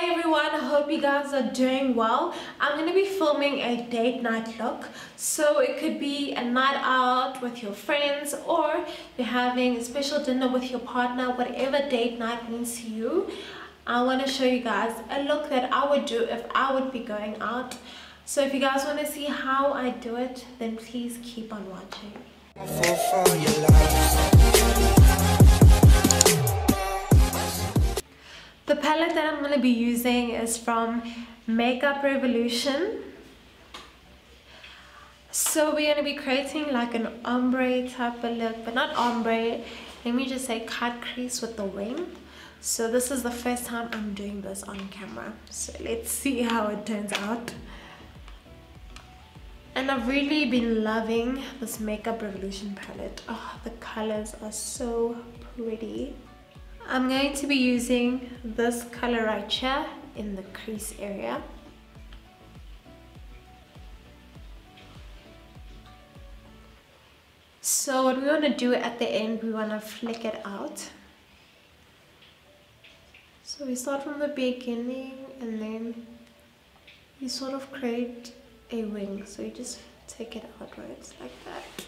Hi everyone, I hope you guys are doing well. I'm going to be filming a date night look. So it could be a night out with your friends, or you're having a special dinner with your partner, whatever date night means to you. I want to show you guys a look that I would do if I would be going out. So if you guys want to see how I do it, then please keep on watching. The palette that I'm going to be using is from Makeup Revolution. So we're going to be creating like an ombre type of look, but not ombre, let me just say cut crease with the wing. So this is the first time I'm doing this on camera, so let's see how it turns out. And I've really been loving this Makeup Revolution palette. Oh, the colors are so pretty. I'm going to be using this color right here in the crease area. So what we want to do at the end, we want to flick it out. So we start from the beginning and then you sort of create a wing. So you just take it outwards like that.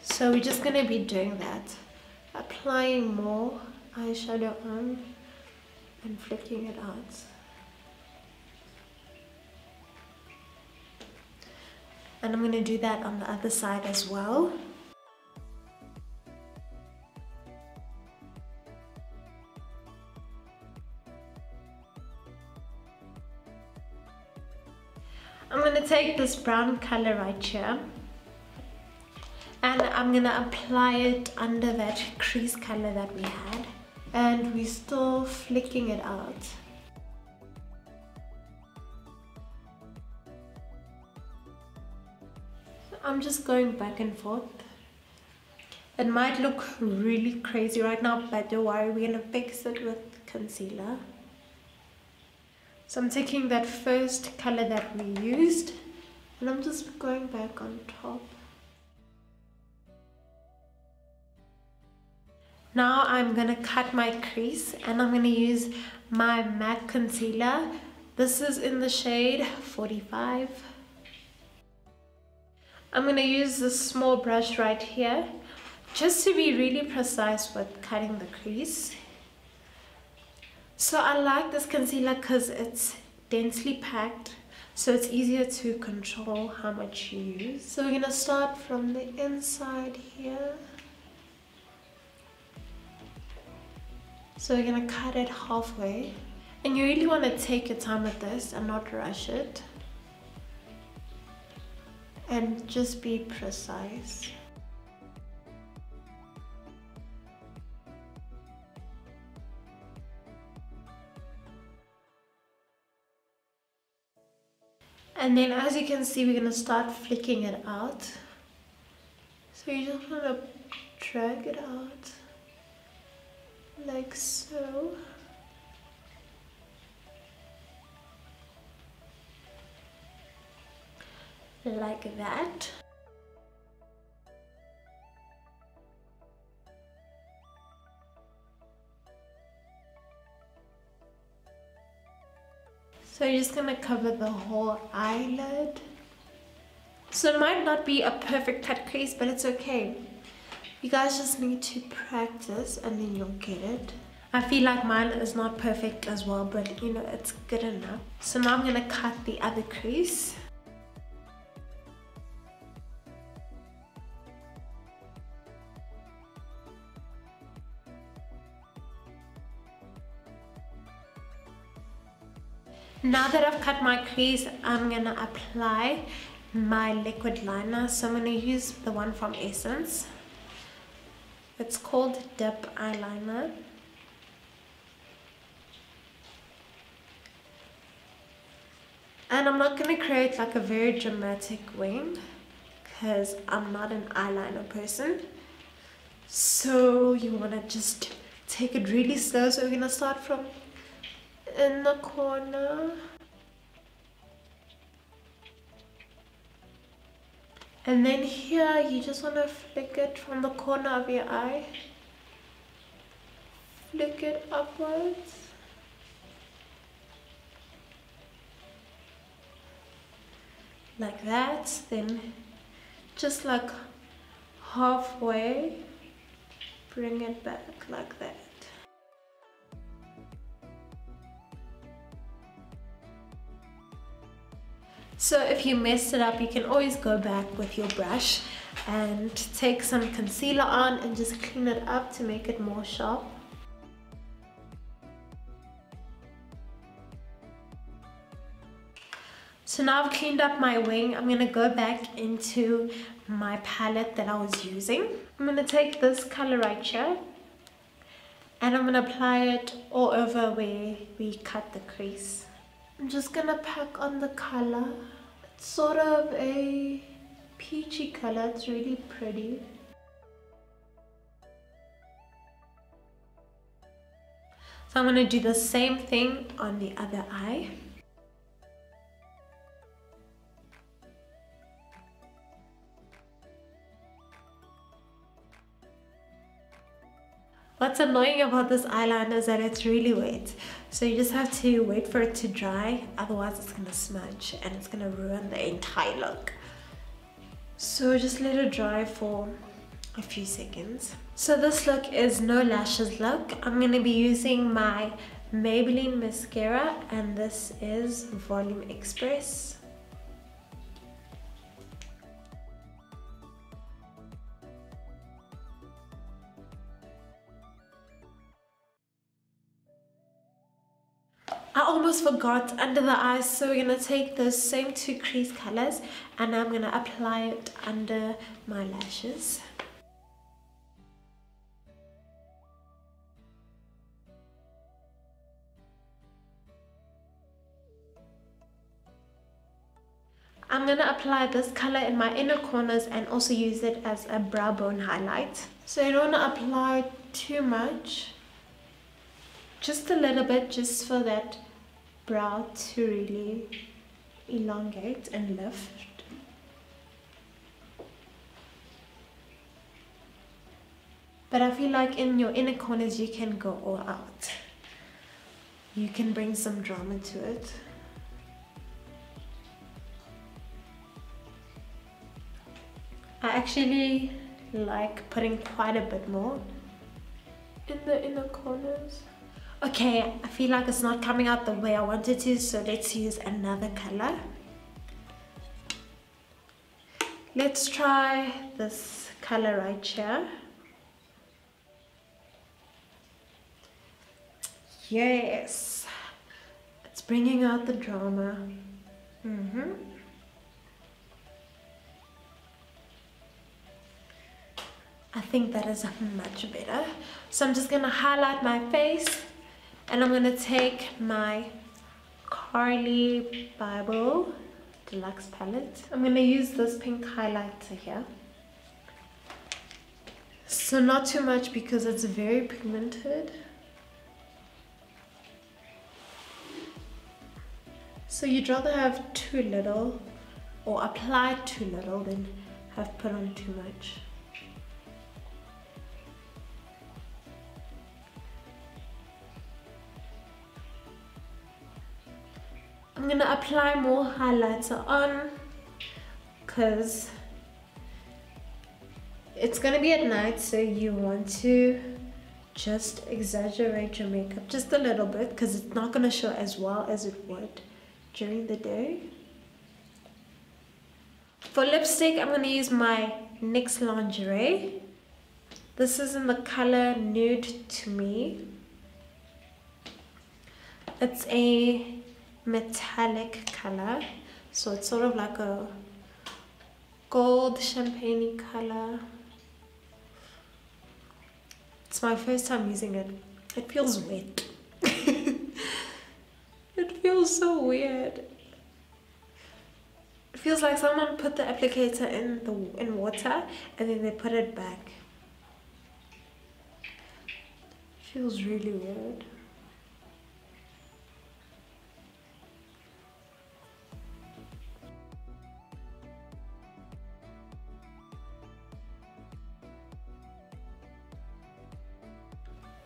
So we're just going to be doing that, applying more eyeshadow on and flicking it out. And I'm going to do that on the other side as well. I'm going to take this brown color right here and I'm going to apply it under that crease color that we had, and we're still flicking it out. So I'm just going back and forth. It might look really crazy right now, but don't worry, we're going to fix it with concealer. So I'm taking that first color that we used and I'm just going back on top. Now I'm going to cut my crease and I'm going to use my MAC concealer. This is in the shade 45. I'm going to use this small brush right here just to be really precise with cutting the crease. So I like this concealer because it's densely packed, so it's easier to control how much you use. So we're going to start from the inside here. So we're going to cut it halfway. And you really want to take your time with this and not rush it. And just be precise. And then as you can see, we're going to start flicking it out. So you just want to drag it out like so. Like that. So you're just gonna cover the whole eyelid. So it might not be a perfect cut crease, but it's okay. You guys just need to practice and then you'll get it. I feel like mine is not perfect as well, but you know, it's good enough. So now I'm gonna cut the other crease. Now that I've cut my crease, I'm gonna apply my liquid liner. So I'm gonna use the one from Essence. It's called Dip Eyeliner. And I'm not gonna create like a very dramatic wing because I'm not an eyeliner person. So you wanna just take it really slow. So we're gonna start from in the corner And then here, you just want to flick it from the corner of your eye. Flick it upwards. Like that. Then just like halfway, bring it back like that. So if you messed it up, you can always go back with your brush and take some concealer on and just clean it up to make it more sharp. So now I've cleaned up my wing. I'm gonna go back into my palette that I was using. I'm gonna take this color right here and I'm gonna apply it all over where we cut the crease. I'm just gonna pack on the color. It's sort of a peachy color, it's really pretty. So I'm gonna do the same thing on the other eye. What's annoying about this eyeliner is that it's really wet. So you just have to wait for it to dry, otherwise it's gonna smudge and it's gonna ruin the entire look. So just let it dry for a few seconds. So this look is no lashes look. I'm gonna be using my Maybelline mascara and this is Volume Express. I almost forgot under the eyes, so we're going to take those same two crease colors and I'm going to apply it under my lashes. I'm going to apply this color in my inner corners and also use it as a brow bone highlight. So you don't want to apply too much. Just a little bit, just for that brow to really elongate and lift. But I feel like in your inner corners you can go all out. You can bring some drama to it. I actually like putting quite a bit more in the inner corners. Okay, I feel like it's not coming out the way I wanted to, so let's use another color. Let's try this color right here. Yes, it's bringing out the drama. I think that is much better. So I'm just gonna highlight my face. And I'm going to take my Carly Bible Deluxe palette. I'm going to use this pink highlighter here. So not too much because it's very pigmented. So you'd rather have too little or apply too little than have put on too much. I'm going to apply more highlighter on because it's going to be at night, so you want to just exaggerate your makeup just a little bit because it's not going to show as well as it would during the day. For lipstick, I'm going to use my NYX Lingerie. This is in the color Nude to Me. It's a metallic color, so it's sort of like a gold champagne color. It's my first time using it. It feels wet. It feels so weird. It feels like someone put the applicator in water and then they put it back. It feels really weird.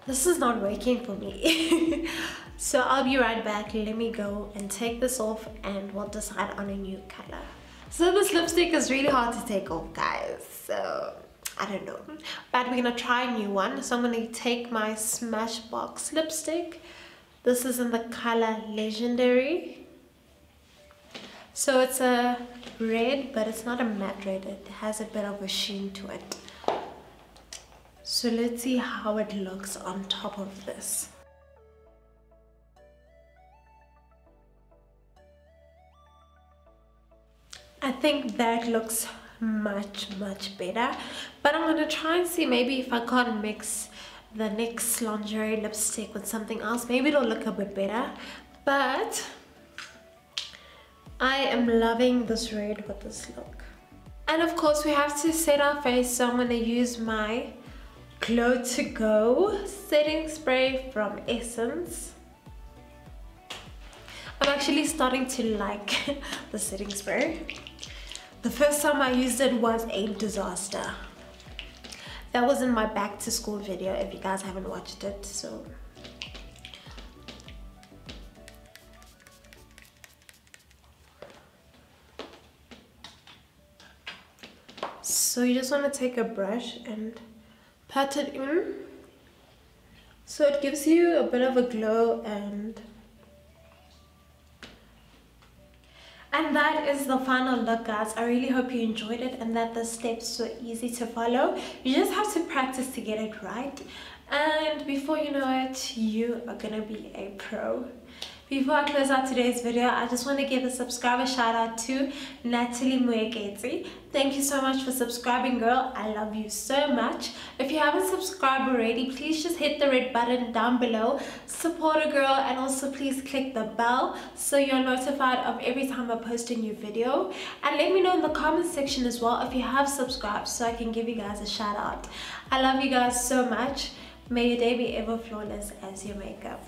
This is not working for me. So I'll be right back. Let me go and take this off and we'll decide on a new color. So this lipstick is really hard to take off, guys. So I don't know. But we're gonna try a new one. So I'm gonna take my Smashbox lipstick. This is in the color Legendary. So it's a red, but it's not a matte red. It has a bit of a sheen to it. So let's see how it looks on top of this. I think that looks much better, but I'm gonna try and see maybe if I can't mix the NYX lingerie lipstick with something else. Maybe it'll look a bit better, but I am loving this red with this look. And of course we have to set our face, so I'm gonna use my Glow to Go setting spray from Essence. I'm actually starting to like the setting spray. The first time I used it was a disaster. That was in my back to school video if you guys haven't watched it. So you just want to take a brush and pat it in. So it gives you a bit of a glow, and that is the final look, guys. I really hope you enjoyed it and that the steps were easy to follow. You just have to practice to get it right, and before you know it, you are gonna be a pro. Before I close out today's video, I just want to give a subscriber shout out to Natalie Muegeti. Thank you so much for subscribing, girl. I love you so much. If you haven't subscribed already, please just hit the red button down below. Support a girl, and also please click the bell so you're notified of every time I post a new video. And let me know in the comment section as well if you have subscribed so I can give you guys a shout out. I love you guys so much. May your day be ever flawless as your makeup.